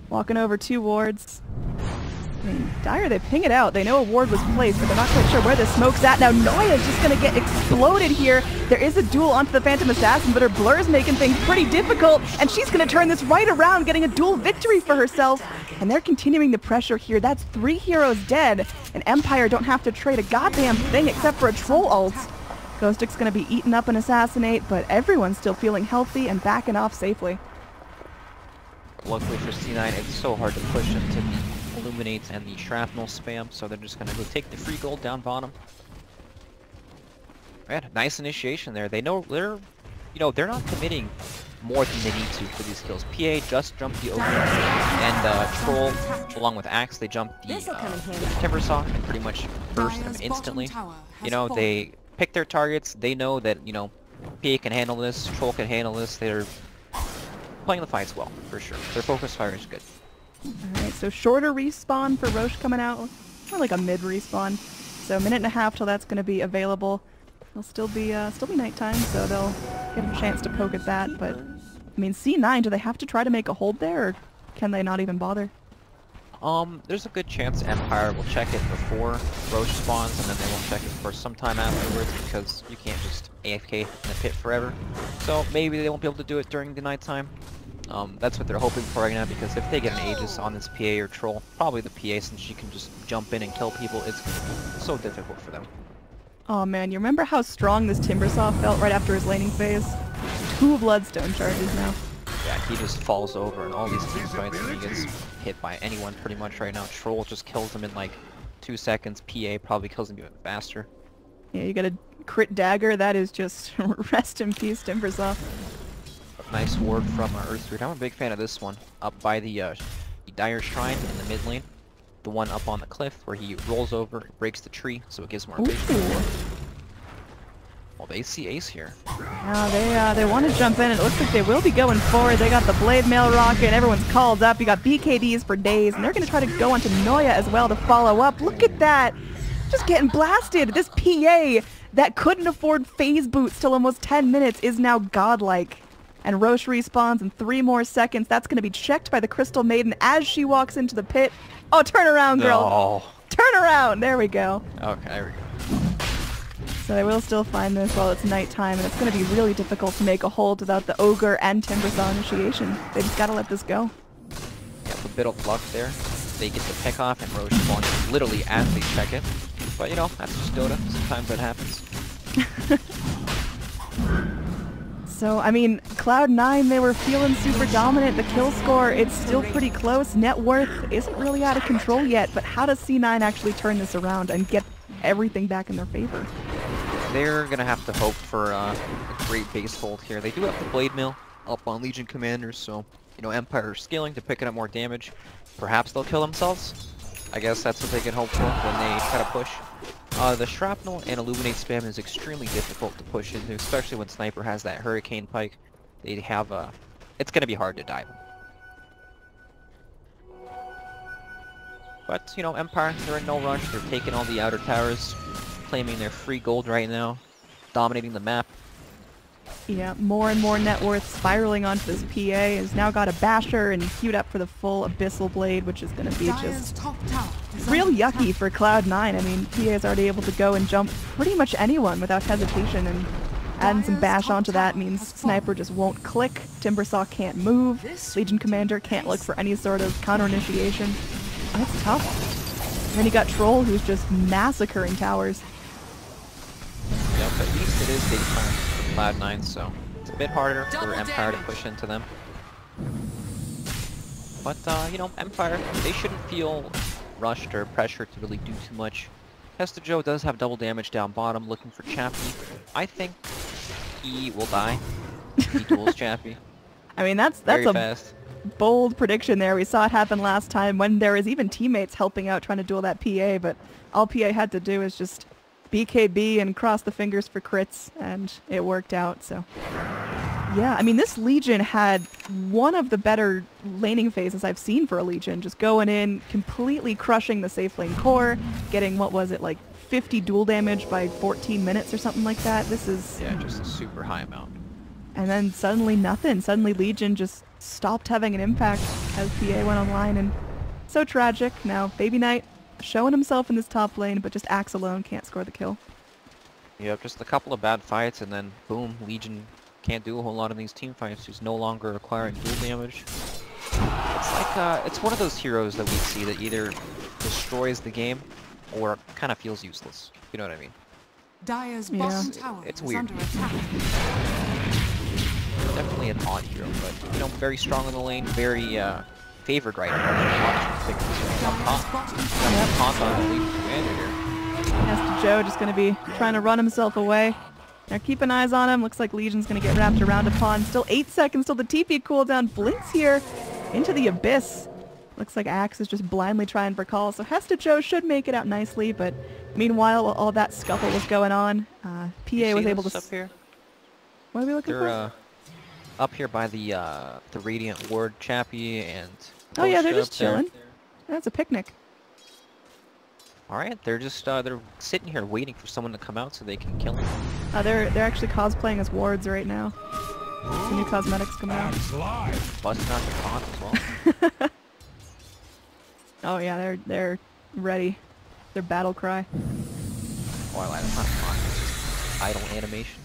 Walking over 2 wards. I mean, Dire, they ping it out. They know a ward was placed, but they're not quite sure where the smoke's at. Now Noya's just going to get exploded here. There is a duel onto the Phantom Assassin, but her blur's making things pretty difficult, and she's going to turn this right around, getting a duel victory for herself. And they're continuing the pressure here. That's 3 heroes dead, and Empire don't have to trade a goddamn thing except for a troll ult. Ghostic's going to be eaten up and assassinate, but everyone's still feeling healthy and backing off safely. Luckily for C9, it's so hard to push into the Illuminates and the Shrapnel spam, so they're just gonna go take the free gold down bottom. Man, nice initiation there. They know they're, they're not committing more than they need to for these kills. PA just jumped the Ogre, and Troll, along with Axe, they jumped the Timbersaw and pretty much burst them instantly. They pick their targets. They know that, PA can handle this, Troll can handle this. They're playing the fights well, for sure. Their focus fire is good. Alright, so shorter respawn for Roche coming out. More like a mid respawn. So 1.5 minutes till that's going to be available. It'll still be nighttime, so they'll get a chance to poke at that. But, I mean, C9, do they have to try to make a hold there, or can they not even bother? There's a good chance Empire will check it before Roche spawns, and then they will check it for some time afterwards, because you can't just AFK in the pit forever. So maybe they won't be able to do it during the nighttime. That's what they're hoping for right now, because if they get an Aegis on this PA or Troll, probably the PA, since she can just jump in and kill people, it's so difficult for them. Oh man, you remember how strong this Timbersaw felt right after his laning phase? 2 Bloodstone charges now. Yeah, he just falls over in all these team fights and he gets hit by anyone pretty much right now. Troll just kills him in like 2 seconds, PA probably kills him even faster. Yeah, you got a crit dagger, that is just rest in peace, Timbersaw. Nice ward from Earthroot. I'm a big fan of this one. Up by the Dire Shrine in the mid lane. The one up on the cliff where he rolls over, breaks the tree, so it gives more vision. Well, they see Ace here. Now they want to jump in. It looks like they will be going forward. They got the Blade Mail Rocket. Everyone's called up. You got BKDs for days, and they're going to try to go onto Noya as well to follow up. Look at that. Just getting blasted. This PA that couldn't afford phase boots till almost 10 minutes is now godlike. And Roche respawns in 3 more seconds. That's going to be checked by the Crystal Maiden as she walks into the pit. Oh, turn around, girl. No. Turn around. There we go. Okay, there we go. So they will still find this while it's nighttime, and it's going to be really difficult to make a hold without the Ogre and Timbersaw initiation. They just got to let this go. Yeah, a bit of luck there. They get the pick off, and Roche spawns literally as they check it. But, that's just Dota. Sometimes that happens. So, I mean, Cloud9, they were feeling super dominant. The kill score, it's still pretty close. Net worth isn't really out of control yet, but how does C9 actually turn this around and get everything back in their favor? They're going to have to hope for a great base hold here. They do have the Blade Mill up on Legion Commanders, so, Empire scaling to picking up more damage. Perhaps they'll kill themselves. I guess that's what they can hope for when they try to push. The Shrapnel and Illuminate spam is extremely difficult to push into, especially when Sniper has that Hurricane Pike. They have it's going to be hard to dive. But, Empire, they're in no rush. They're taking all the outer towers, claiming their free gold right now, dominating the map. Yeah, more and more net worth spiraling onto this PA. Has now got a Basher and queued up for the full Abyssal Blade, which is going to be just real yucky for Cloud9. I mean, PA is already able to go and jump pretty much anyone without hesitation, and adding some bash onto that means Sniper just won't click, Timbersaw can't move, Legion Commander can't look for any sort of counter-initiation. That's tough. And then you got Troll, who's just massacring towers. Yep, at least it is daytime for Cloud9, so it's a bit harder for Empire to push into them. But, Empire, they shouldn't feel rushed or pressured to really do too much. Hesta Joe does have double damage down bottom, looking for Chappie. I think he will die if he duels Chappie. I mean, that's Very a fast. Bold prediction there. We saw it happen last time when there was even teammates helping out trying to duel that PA, but all PA had to do is just BKB and cross the fingers for crits, and it worked out, so. Yeah, I mean, this Legion had one of the better laning phases I've seen for a Legion, just going in, completely crushing the safe lane core, getting, what was it, like 50 duel damage by 14 minutes or something like that. This is... Yeah, just a super high amount. And then suddenly nothing. Suddenly Legion just stopped having an impact as PA went online, and so tragic. Now Baby Knight showing himself in this top lane, but just Axe alone can't score the kill. Yep, just a couple of bad fights, and then boom, Legion can't do a whole lot in these team fights. He's no longer acquiring dual damage. It's like, it's one of those heroes that we see that either destroys the game or kind of feels useless. You know what I mean? Dire's Yeah. bottom tower It's is weird. under attack. Definitely an odd hero, but, you know, very strong in the lane, very, favored right now. Dire's bottom tower. Yep. Taunt on the Legion commander here. As to Joe, just going to be trying to run himself away. Now keeping eyes on him. Looks like Legion's going to get wrapped around upon. Still 8 seconds till the TP cooldown. Blinks here into the abyss. Looks like Axe is just blindly trying for calls. So Hesta Joe should make it out nicely, but meanwhile, while all that scuffle was going on, PA You was see able to... this up here? What are we looking for? They're, up here by the Radiant Ward Chappie and... Oh yeah, they're Porsche just up there. chilling. That's a picnic. Alright, they're just, they're sitting here waiting for someone to come out so they can kill him. They're actually cosplaying as wards right now. Some new cosmetics coming out. Busting out the taunt as well. Oh yeah, they're ready. Their battle cry. Or like, it's not taunt, it's just idle animation.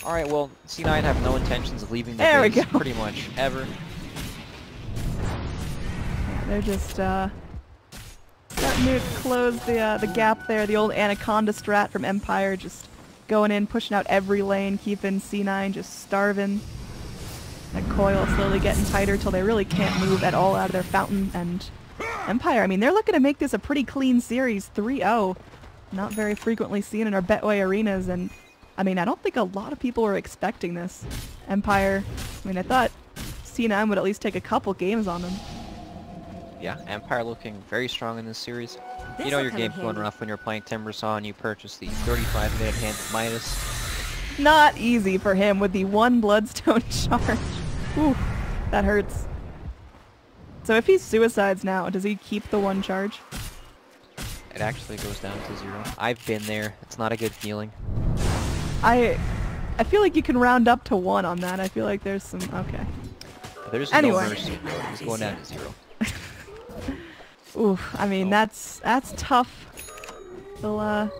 Alright, well, C9 have no intentions of leaving the There we base go. pretty much ever. Yeah, they're just starting to close the gap there. The old Anaconda strat from Empire, just going in, pushing out every lane, keeping C9 just starving. That coil slowly getting tighter till they really can't move at all out of their fountain. And Empire, I mean, they're looking to make this a pretty clean series, 3-0. Not very frequently seen in our Betway arenas, and I mean, I don't think a lot of people were expecting this. Empire, I mean, I thought C9 would at least take a couple games on them. Yeah, Empire looking very strong in this series. You know your game's going rough when you're playing Timbersaw and you purchase the 35-minute hand of Midas. Not easy for him with the one Bloodstone charge. Ooh, that hurts. So if he suicides now, does he keep the one charge? It actually goes down to 0. I've been there. It's not a good feeling. I feel like you can round up to 1 on that. I feel like there's some... Okay. There's Anyway. no mercy, bro. He's going down to 0. Oof, I mean, that's tough. He'll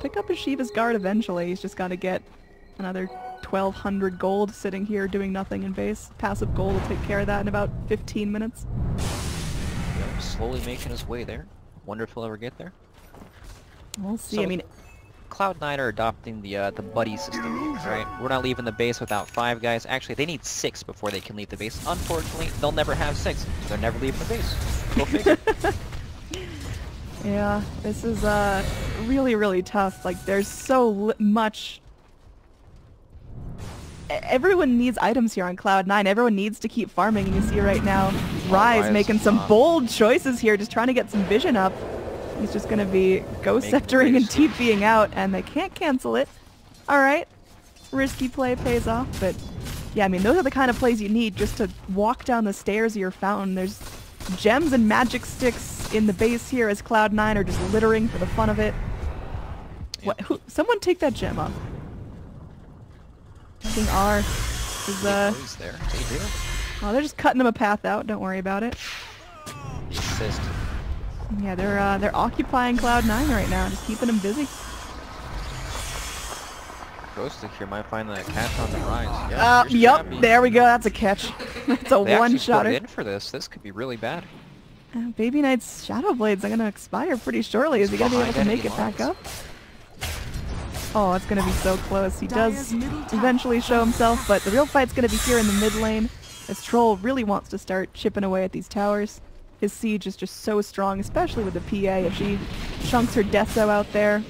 pick up his Shiva's guard eventually. He's just got to get another 1,200 gold sitting here doing nothing in base. Passive gold will take care of that in about 15 minutes. Yep, slowly making his way there. Wonder if he'll ever get there. We'll see. So- I mean, Cloud9 are adopting the buddy system, right? We're not leaving the base without 5 guys. Actually, they need 6 before they can leave the base. Unfortunately, they'll never have 6, so they're never leaving the base. Go figure. yeah, this is really, really tough. Like, there's so much... Everyone needs items here on Cloud9. Everyone needs to keep farming, and you see right now Rise Rise, making some bold choices here, just trying to get some vision up. He's just going to be Ghost Sceptering and TPing out, and they can't cancel it. Alright, risky play pays off, but yeah, I mean, those are the kind of plays you need just to walk down the stairs of your fountain. There's gems and magic sticks in the base here as Cloud9 are just littering for the fun of it. What? Someone take that gem up. I think R is, He's there. They do. oh, they're just cutting him a path out, don't worry about it. Assist. Yeah, they're occupying Cloud9 right now, just keeping him busy. Ghostic here might find the catch on the Rise. Yeah, here's Yup, Chappie. there we go, that's a catch. That's a They actually one-shotter. poured in for this. This could be really bad. Baby Knight's Shadow Blades are gonna expire pretty shortly. Is he gonna be able to Behind make it enemy back lines. up? Oh, it's gonna be so close. He does Dire's middle tower eventually show himself, but the real fight's gonna be here in the mid lane, as Troll really wants to start chipping away at these towers. His siege is just so strong, especially with the PA. If she chunks her Deso out there,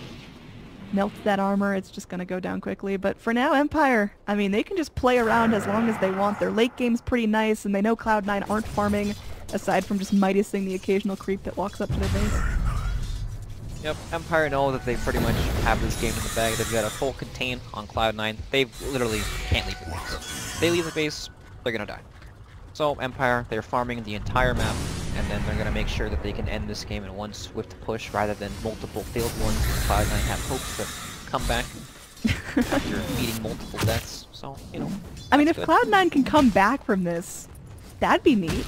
melts that armor, it's just gonna go down quickly. But for now, Empire, I mean, they can just play around as long as they want. Their late game's pretty nice, and they know Cloud9 aren't farming, aside from just Midasing the occasional creep that walks up to their base. Yep, Empire know that they pretty much have this game in the bag. They've got a full contain on Cloud9. They literally can't leave the base. They leave the base, they're gonna die. So Empire, they're farming the entire map, and then they're gonna make sure that they can end this game in one swift push rather than multiple failed ones. Cloud9 have hopes to come back. You're feeding multiple deaths, so, you know. I mean, if good. Cloud9 can come back from this, that'd be neat.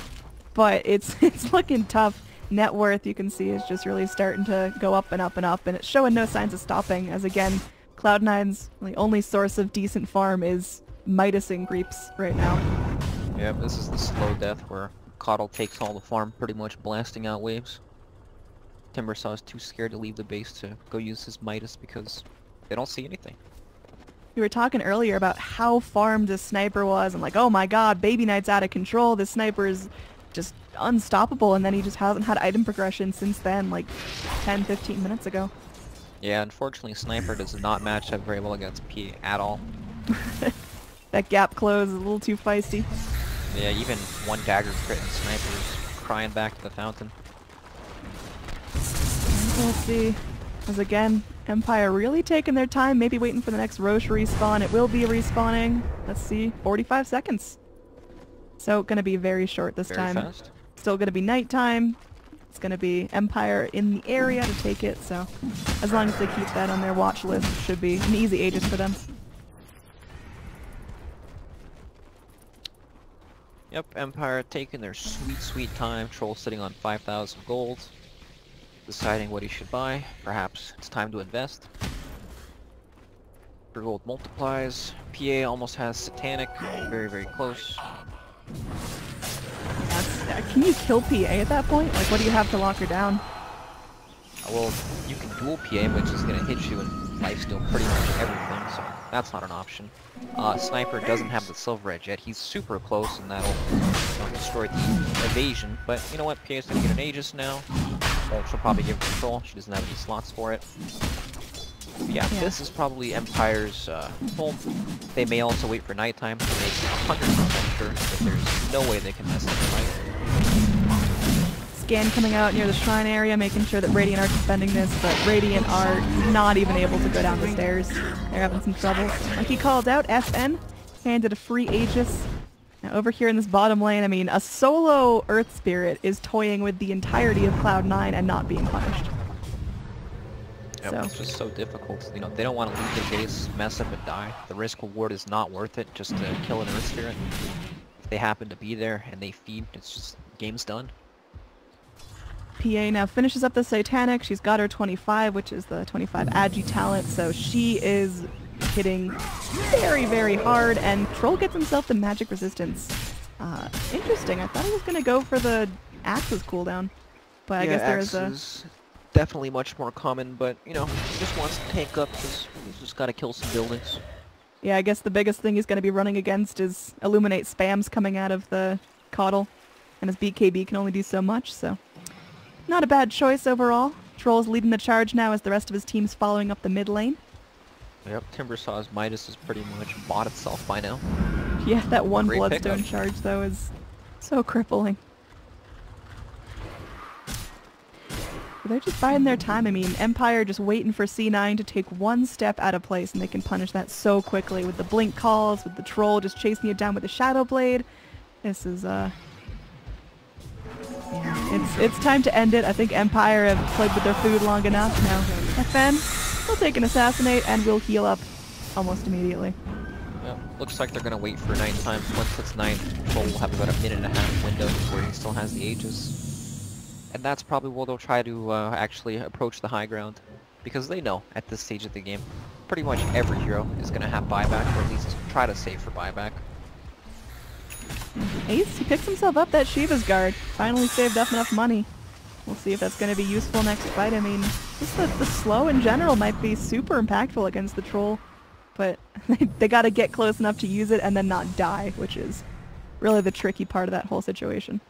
But it's looking tough. Net worth, you can see, is just really starting to go up and up and up, and it's showing no signs of stopping, as again, Cloud9's only source of decent farm is Midasing creeps right now. Yep, this is the slow death where Coddle takes all the farm, pretty much blasting out waves. Timbersaw is too scared to leave the base to go use his Midas because they don't see anything. We were talking earlier about how farmed this sniper was, and like, oh my god, Baby Knight's out of control, this sniper is just unstoppable, and then he just hasn't had item progression since then, like 10-15 minutes ago. Yeah, unfortunately Sniper does not match up very well against P at all. That gap close is a little too feisty. Yeah, even one dagger crit and Sniper is crying back to the fountain. We'll see. As again, Empire really taking their time, maybe waiting for the next Roche respawn. It will be respawning, let's see, 45 seconds. So gonna be very short this time. Very fast. Still gonna be nighttime. It's gonna be Empire in the area to take it, so as long as they keep that on their watch list, it should be an easy Aegis for them. Yep, Empire taking their sweet, sweet time. Troll sitting on 5,000 gold. Deciding what he should buy. Perhaps it's time to invest. For gold multiplies. PA almost has Satanic. Very, very close. Can you kill PA at that point? Like, what do you have to lock her down? Well, you can dual PA, but it's just gonna hit you and lifesteal pretty much everything, so that's not an option. Sniper doesn't have the Silver Edge yet. He's super close, and that'll destroy the evasion. But you know what? PA's gonna get an Aegis now. She'll probably give control. She doesn't have any slots for it. But yeah, this is probably Empire's home. They may also wait for nighttime to make 100% sure that there's no way they can mess up the fight. Scan coming out near the shrine area, making sure that Radiant are defending this, but Radiant are not even able to go down the stairs. They're having some trouble. Like he called out, FN handed a free Aegis. Now over here in this bottom lane, I mean, a solo Earth Spirit is toying with the entirety of Cloud9 and not being punished. Yep, so. It's just so difficult. You know, they don't want to leave the base, mess up and die. The risk reward is not worth it just to kill an Earth Spirit. If they happen to be there and they feed, it's just, game's done. PA now finishes up the Satanic. She's got her 25, which is the 25 Agi talent, so she is hitting very, very hard, and Troll gets himself the magic resistance. Interesting. I thought he was going to go for the Axe's cooldown, but yeah, I guess there is a... is definitely much more common, but, you know, he just wants to tank up because he's just got to kill some buildings. Yeah, I guess the biggest thing he's going to be running against is Illuminate spams coming out of the Coddle, and his BKB can only do so much, so... Not a bad choice overall. Troll's leading the charge now as the rest of his team's following up the mid lane. Yep, Timbersaw's Midas has pretty much bought itself by now. Yeah, that one Great Bloodstone pickup. charge though is so crippling. They're just biding their time. I mean, Empire just waiting for C9 to take one step out of place and they can punish that so quickly with the blink calls, with the Troll just chasing you down with the Shadow Blade. This is yeah, it's time to end it. I think Empire have played with their food long enough now. FN, we'll take an Assassinate and we'll heal up almost immediately. Yep, looks like they're going to wait for nighttime. Once it's night, Troll will have about a minute and a half window before he still has the Aegis. And that's probably where they'll try to actually approach the high ground. Because they know, at this stage of the game, pretty much every hero is going to have buyback, or at least try to save for buyback. Ace, he picks himself up that Shiva's guard. Finally saved up enough money. We'll see if that's going to be useful next fight. I mean, just the slow in general might be super impactful against the Troll. But they got to get close enough to use it and then not die, which is really the tricky part of that whole situation.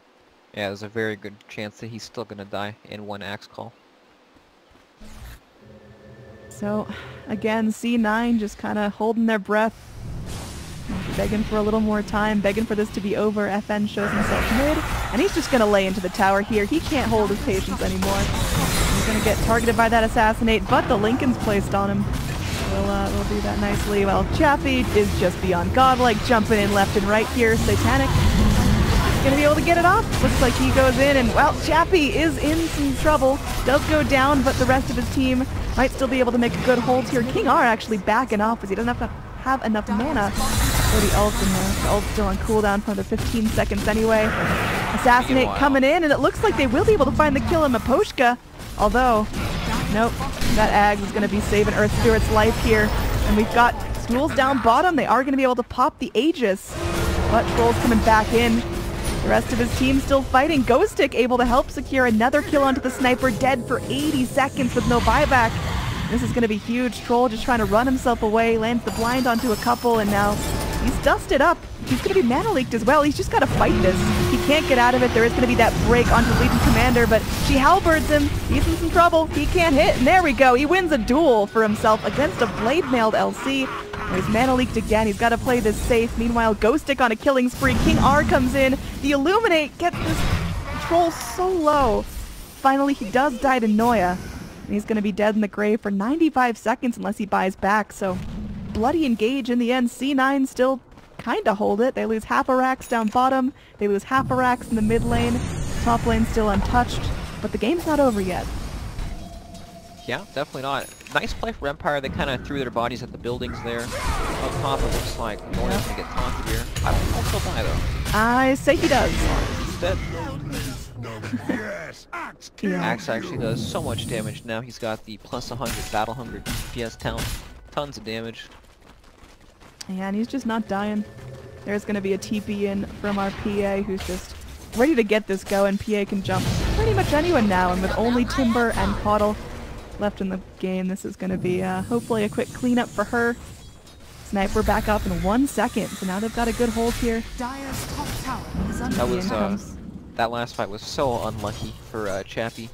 Yeah, there's a very good chance that he's still going to die in one axe call. So, again, C9 just kind of holding their breath. Begging for a little more time, begging for this to be over. FN shows himself mid, and he's just going to lay into the tower here. He can't hold his patience anymore. He's going to get targeted by that Assassinate, but the Lincoln's placed on him. We'll do that nicely. Well, Chappie is just beyond godlike, jumping in left and right here. Satanic going to be able to get it off. Looks like he goes in, and well, Chappie is in some trouble. Does go down, but the rest of his team Might still be able to make a good hold here. King R actually backing off as he doesn't have enough mana for the ult in there. The ult's still on cooldown for another 15 seconds anyway. Assassinate coming in, and it looks like they will be able to find the kill in Maposhka. Although, nope, that Ag is going to be saving Earth Spirit's life here. And we've got Stools down bottom. They are going to be able to pop the Aegis. But Troll's coming back in. The rest of his team still fighting. Ghostic able to help secure another kill onto the sniper, dead for 80 seconds with no buyback. This is going to be huge. Troll just trying to run himself away, lands the blind onto a couple, and now he's dusted up. He's going to be mana leaked as well. He's just got to fight this. He can't get out of it. There is going to be that break onto Legion Commander, but she halberds him. He's in some trouble. He can't hit, and there we go. He wins a duel for himself against a blade-mailed LC. There's mana leaked again. He's got to play this safe. Meanwhile, Ghostic on a killing spree. King R comes in. The Illuminate gets this Troll so low. Finally, he does die to Noya. And he's going to be dead in the grave for 95 seconds unless he buys back. So, bloody engage in the end. C9 still kind of hold it. They lose half a Rax down bottom. They lose half a Rax in the mid lane. Top lane still untouched. But the game's not over yet. Yeah, definitely not. Nice play for Empire. They kind of threw their bodies at the buildings there. Up top, it looks like Noya's going to get taunted here. I don't know if he'll die, though. I say he does. He's dead. Yes, Axe kill. Yeah. Axe actually does so much damage now. He's got the plus 100 Battle Hunger DPS talent. Tons of damage. Yeah, and he's just not dying. There's going to be a TP in from our PA who's just ready to get this going. PA can jump pretty much anyone now, and with only Timber and Caudle left in the game, this is going to be hopefully a quick cleanup for her. Sniper back up in 1 second, so now they've got a good hold here. Dire's top tower is under That was that last fight was so unlucky for Chappie.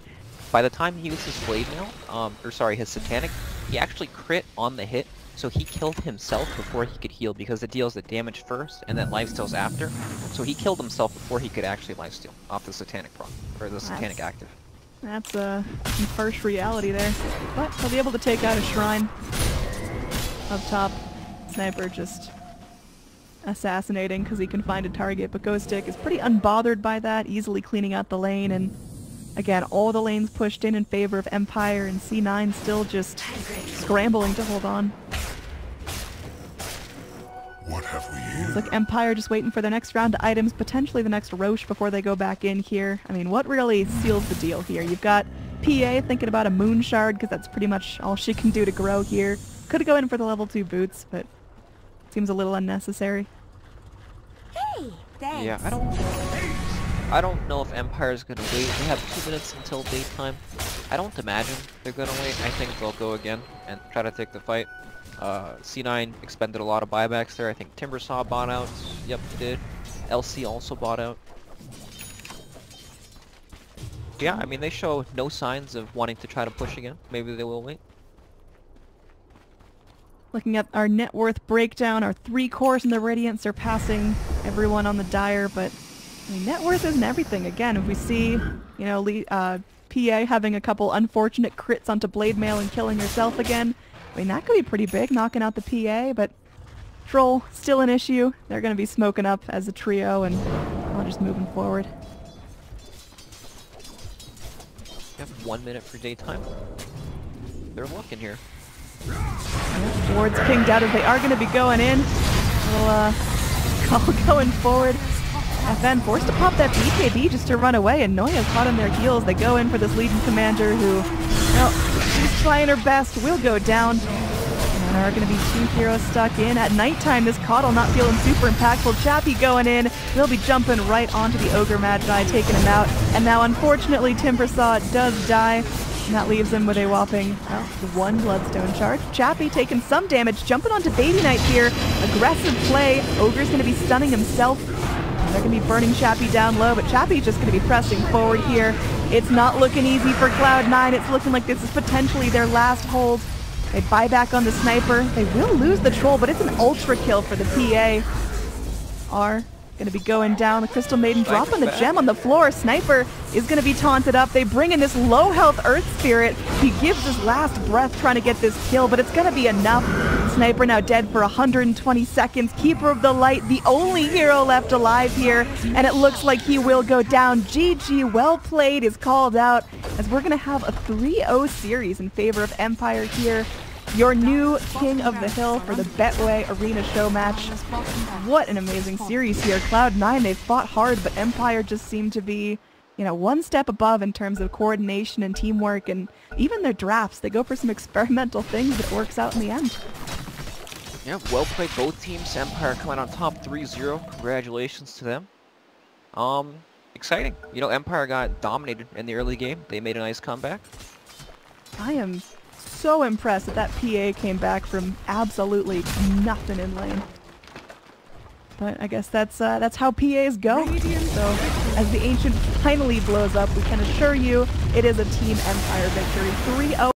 By the time he used his blade mail, his satanic, he actually crit on the hit, so he killed himself before he could heal because it deals the damage first and then lifesteals after. So he killed himself before he could actually lifesteal off the satanic proc, or the satanic active. That's some harsh reality there. But he'll be able to take out a shrine up top. Sniper just assassinating because he can find a target, but Ghostic is pretty unbothered by that, easily cleaning out the lane, and again, all the lanes pushed in favor of Empire, and C9 still just scrambling to hold on. What have we here? It's like Empire just waiting for their next round of items, potentially the next Roche before they go back in here. I mean, what really seals the deal here? You've got PA thinking about a Moon Shard, because that's pretty much all she can do to grow here. Could go in for the level 2 boots, but seems a little unnecessary. Hey, thanks. Yeah, I don't know if Empire's gonna wait. They have 2 minutes until daytime. I don't imagine they're gonna wait. I think they'll go again and try to take the fight. C9 expended a lot of buybacks there. I think Timbersaw bought out. Yep, he did. LC also bought out. Yeah, I mean, they show no signs of wanting to try to push again. Maybe they will wait. Looking at our net worth breakdown, our 3 cores in the Radiant surpassing everyone on the Dire, but I mean, net worth isn't everything. Again, if we see, you know, PA having a couple unfortunate crits onto Blade Mail and killing herself again, I mean, that could be pretty big, knocking out the PA, but Troll, still an issue. They're going to be smoking up as a trio, and we're just moving forward. You have 1 minute for daytime. They're looking here. Ward's pinged out as they are going to be going in. We'll call going forward. FN forced to pop that BKB just to run away, and Noya's caught on their heels. They go in for this Legion Commander who, well, she's trying her best, will go down. And there are going to be 2 heroes stuck in. At nighttime, this Caudle not feeling super impactful. Chappie going in. They'll be jumping right onto the Ogre Magi, taking him out. And now, unfortunately, Timbersaw does die. And that leaves him with a whopping, well, 1 Bloodstone charge. Chappie taking some damage, jumping onto Baby Knight here. Aggressive play. Ogre's going to be stunning himself. They're going to be burning Chappie down low, but Chappie's just going to be pressing forward here. It's not looking easy for Cloud9. It's looking like this is potentially their last hold. They buy back on the Sniper. They will lose the Troll, but it's an ultra kill for the PA. R going to be going down. The Crystal Maiden dropping the gem on the floor. Sniper is going to be taunted up. They bring in this low health Earth Spirit. He gives his last breath trying to get this kill, but it's going to be enough. Sniper now dead for 120 seconds. Keeper of the Light, the only hero left alive here, and it looks like he will go down. GG, well played, is called out. as we're going to have a 3-0 series in favor of Empire here. Your new king of the hill for the Betway Arena Show match. What an amazing series here. Cloud9, they've fought hard, but Empire just seemed to be, you know, one step above in terms of coordination and teamwork, and even their drafts. They go for some experimental things that works out in the end. Yeah, well played both teams. Empire coming on top 3-0. Congratulations to them. Exciting. You know, Empire got dominated in the early game. They made a nice comeback. I am so impressed that PA came back from absolutely nothing in lane. But I guess that's how PAs go. So as the Ancient finally blows up, we can assure you it is a Team Empire victory. 3-0.